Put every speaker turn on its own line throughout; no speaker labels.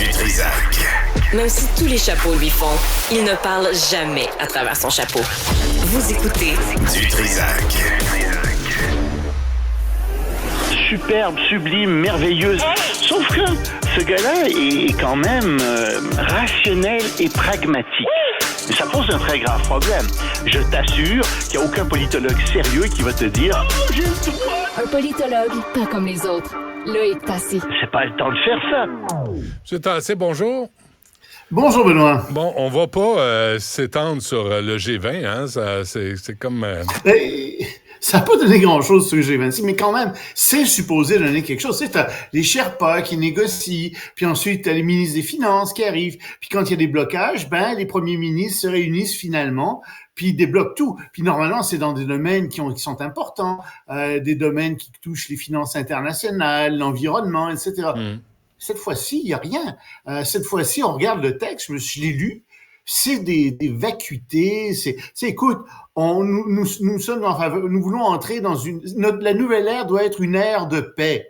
Du Trisac.
Même si tous les chapeaux lui font, il ne parle jamais à travers son chapeau. Vous écoutez
Du Trisac.
Superbe, sublime, merveilleuse. Sauf que ce gars-là est quand même rationnel et pragmatique. Mais ça pose un très grave problème. Je t'assure qu'il n'y a aucun politologue sérieux qui va te dire « Oh, j'ai le droit! »
Un politologue, pas comme les autres. Loïc Tassé.
C'est pas le temps de faire ça.
Monsieur Tassé, bonjour.
Bonjour, Benoît.
Bon, on va pas s'étendre sur le G20, hein? C'est comme...
Ça n'a pas donné grand-chose sur le G26, mais quand même, c'est supposé donner quelque chose. Tu sais, t'as les Sherpas qui négocient, puis ensuite t'as les ministres des Finances qui arrivent, puis quand il y a des blocages, les premiers ministres se réunissent finalement, puis ils débloquent tout. Puis normalement, c'est dans des domaines qui sont importants, des domaines qui touchent les finances internationales, l'environnement, etc. Cette fois-ci, il n'y a rien. Cette fois-ci, on regarde le texte, je l'ai lu, c'est des vacuités, écoute, nous sommes en faveur, nous voulons entrer dans la nouvelle ère doit être une ère de paix.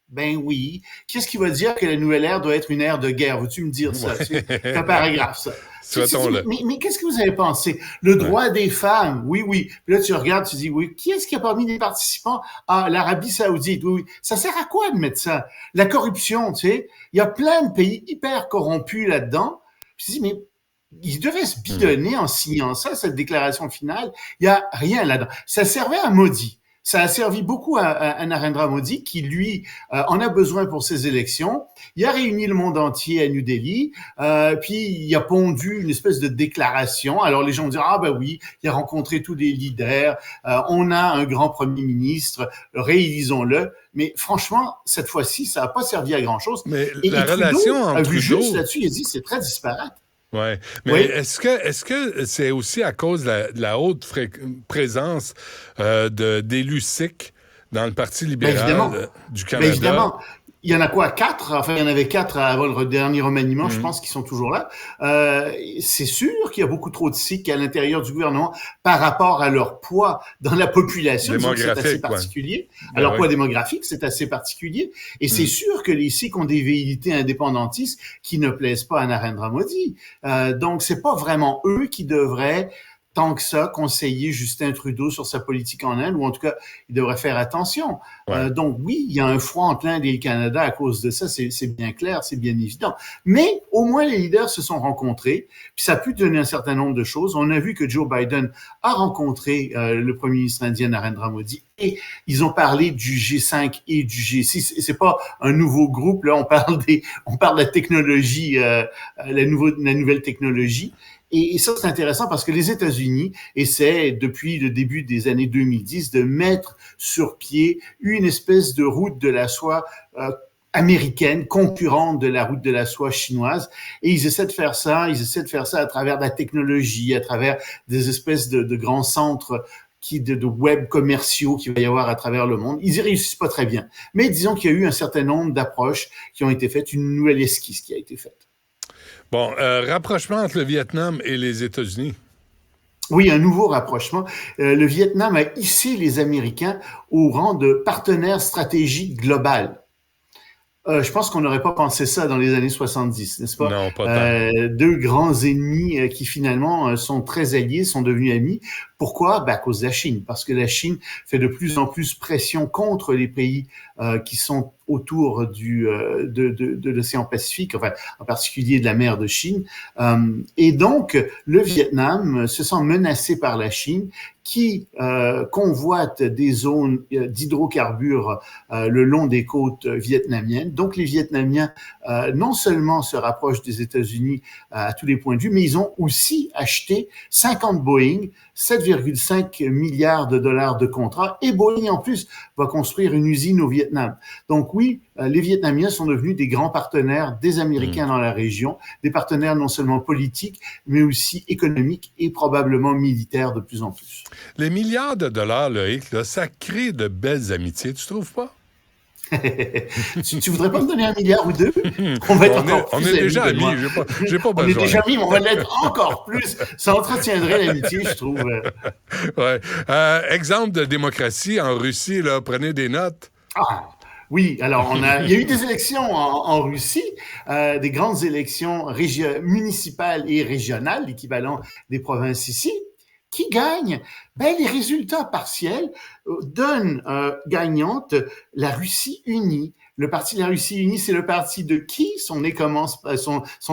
Ben oui. Qu'est-ce qui va dire que la nouvelle ère doit être une ère de guerre? Veux-tu me dire ça? C'est un paragraphe, ça. Mais qu'est-ce que vous avez pensé? Le droit des femmes, oui. Puis là, tu regardes, tu dis, oui, qui est-ce qui a parmi les participants? Ah, l'Arabie Saoudite, oui. Ça sert à quoi de mettre ça? La corruption, tu sais. Il y a plein de pays hyper corrompus là-dedans. Puis tu dis, mais il devait se bidonner en signant ça, cette déclaration finale. Il y a rien là-dedans. Ça servait à Modi. Ça a servi beaucoup à Narendra Modi, qui, lui, en a besoin pour ses élections. Il a réuni le monde entier à New Delhi, puis il a pondu une espèce de déclaration. Alors les gens disent, ah ben oui, il a rencontré tous les leaders, on a un grand premier ministre, réélisons-le. Mais franchement, cette fois-ci, ça n'a pas servi à grand-chose.
Mais
et
la relation entre
a vu
Trudeau...
juste là-dessus, il a dit, c'est très disparate.
Ouais. Mais
oui.
Est-ce que c'est aussi à cause de la haute présence d'élus sikhs dans le Parti libéral du Canada?
Évidemment. Il y en a quoi? 4? Enfin, il y en avait 4 avant le dernier remaniement, je pense qu'ils sont toujours là. C'est sûr qu'il y a beaucoup trop de Sikhs à l'intérieur du gouvernement par rapport à leur poids dans la population. C'est assez particulier. Alors, poids démographique, c'est assez particulier. Et c'est sûr que les Sikhs ont des velléités indépendantistes qui ne plaisent pas à Narendra Modi. Donc, c'est pas vraiment eux qui devraient tant que ça, conseiller Justin Trudeau sur sa politique en Inde, ou en tout cas, il devrait faire attention. Donc oui, il y a un froid entre l'Inde et le Canada à cause de ça, c'est bien clair, c'est bien évident. Mais au moins, les leaders se sont rencontrés, puis ça a pu donner un certain nombre de choses. On a vu que Joe Biden a rencontré le premier ministre indien Narendra Modi, et ils ont parlé du G5 et du G6. Et c'est pas un nouveau groupe, là, on parle de la technologie, la nouvelle technologie. Et ça, c'est intéressant parce que les États-Unis essaient, depuis le début des années 2010, de mettre sur pied une espèce de route de la soie américaine, concurrente de la route de la soie chinoise. Et ils essaient de faire ça à travers de la technologie, à travers des espèces de grands centres de web commerciaux qu'il va y avoir à travers le monde. Ils y réussissent pas très bien. Mais disons qu'il y a eu un certain nombre d'approches qui ont été faites, une nouvelle esquisse qui a été faite.
Bon, rapprochement entre le Vietnam et les États-Unis.
Oui, un nouveau rapprochement. Le Vietnam a hissé les Américains au rang de partenaire stratégique global. Je pense qu'on n'aurait pas pensé ça dans les années 70, n'est-ce pas?
Non, pas tant.
Deux grands ennemis qui finalement sont très alliés, sont devenus amis. Pourquoi? À cause de la Chine. Parce que la Chine fait de plus en plus pression contre les pays qui sont autour de l'océan Pacifique, enfin en particulier de la mer de Chine. Et donc, le Vietnam se sent menacé par la Chine qui convoite des zones d'hydrocarbures le long des côtes vietnamiennes. Donc, les Vietnamiens non seulement se rapprochent des États-Unis à tous les points de vue, mais ils ont aussi acheté 50 Boeing, 7,5 milliards de dollars de contrats, et Boeing en plus va construire une usine au Vietnam. Donc oui, les Vietnamiens sont devenus des grands partenaires des Américains dans la région, des partenaires non seulement politiques, mais aussi économiques et probablement militaires de plus en plus.
Les milliards de dollars, Loïc, là, ça crée de belles amitiés, tu trouves pas?
Tu voudrais pas me donner 1 milliard ou 2? On va être
on est déjà amis, j'ai pas besoin.
On est déjà amis, mais on va l'être encore plus. Ça entretiendrait l'amitié, je trouve.
Ouais. Exemple de démocratie en Russie, là, prenez des notes.
Oui, alors il y a eu des élections en Russie, des grandes élections municipales et régionales, l'équivalent des provinces ici. Qui gagne? Ben, les résultats partiels donnent gagnante la Russie unie. Le parti de la Russie unie, c'est le parti de qui? Son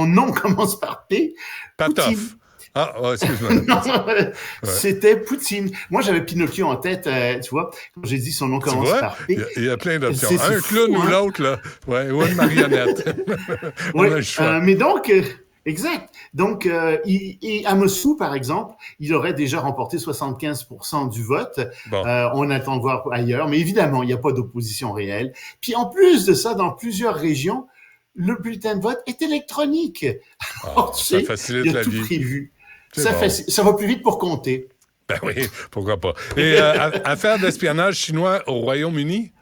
nom commence par P.
Patoff. Ah, oh, excuse-moi.
Non, c'était Poutine. Moi, j'avais Pinocchio en tête, tu vois, quand j'ai dit son nom commence par P.
Il y a plein d'options. Un clown ou l'autre, là. Ouais, ou une marionnette. On a le choix.
Mais donc... Exact. Donc, à Moscou, par exemple, il aurait déjà remporté 75% du vote.
Bon.
On attend de voir ailleurs, mais évidemment, il n'y a pas d'opposition réelle. Puis en plus de ça, dans plusieurs régions, le bulletin de vote est électronique. Alors,
ça facilite
il y a
la
tout
vie.
Prévu.
Ça
va plus vite pour compter.
Ben oui, pourquoi pas. Et affaire d'espionnage chinois au Royaume-Uni?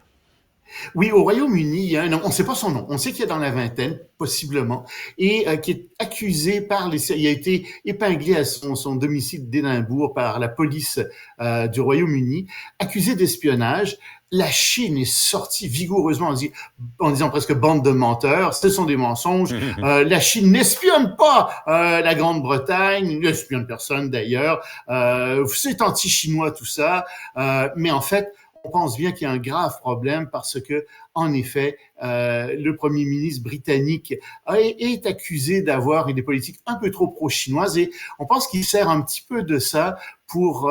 Oui, au Royaume-Uni, il y a un homme, on ne sait pas son nom, on sait qu'il est dans la vingtaine, possiblement, et qui est accusé il a été épinglé à son domicile d'Édimbourg par la police du Royaume-Uni, accusé d'espionnage. La Chine est sortie vigoureusement en disant presque bande de menteurs, ce sont des mensonges. La Chine n'espionne pas la Grande-Bretagne, n'espionne personne d'ailleurs. C'est anti-chinois tout ça, mais en fait, on pense bien qu'il y a un grave problème parce que, en effet, le premier ministre britannique est accusé d'avoir des politiques un peu trop pro-chinoises et on pense qu'il sert un petit peu de ça pour,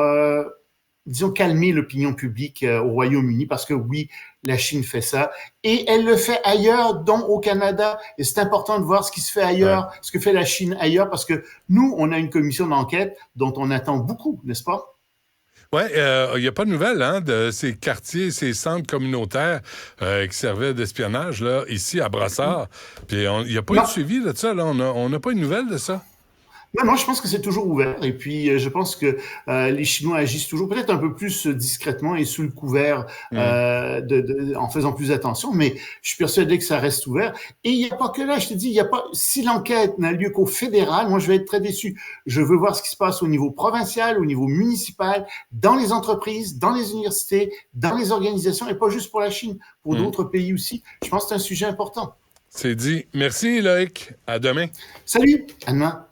disons, calmer l'opinion publique au Royaume-Uni parce que oui, la Chine fait ça et elle le fait ailleurs, dont au Canada. Et c'est important de voir ce qui se fait ailleurs, ce que fait la Chine ailleurs parce que nous, on a une commission d'enquête dont on attend beaucoup, n'est-ce pas?
Oui, il n'y a pas de nouvelles de ces quartiers, ces centres communautaires qui servaient d'espionnage là, ici à Brassard. Puis il n'y a pas eu de suivi de ça. Là. On n'a pas une nouvelle de ça.
Non, je pense que c'est toujours ouvert. Et puis, je pense que les Chinois agissent toujours peut-être un peu plus discrètement et sous le couvert, en faisant plus attention. Mais je suis persuadé que ça reste ouvert. Et il n'y a pas que là, je te dis, il n'y a pas. Si l'enquête n'a lieu qu'au fédéral, moi, je vais être très déçu. Je veux voir ce qui se passe au niveau provincial, au niveau municipal, dans les entreprises, dans les universités, dans les organisations, et pas juste pour la Chine, pour d'autres pays aussi. Je pense que c'est un sujet important.
C'est dit. Merci, Loïc. À demain.
Salut, à demain.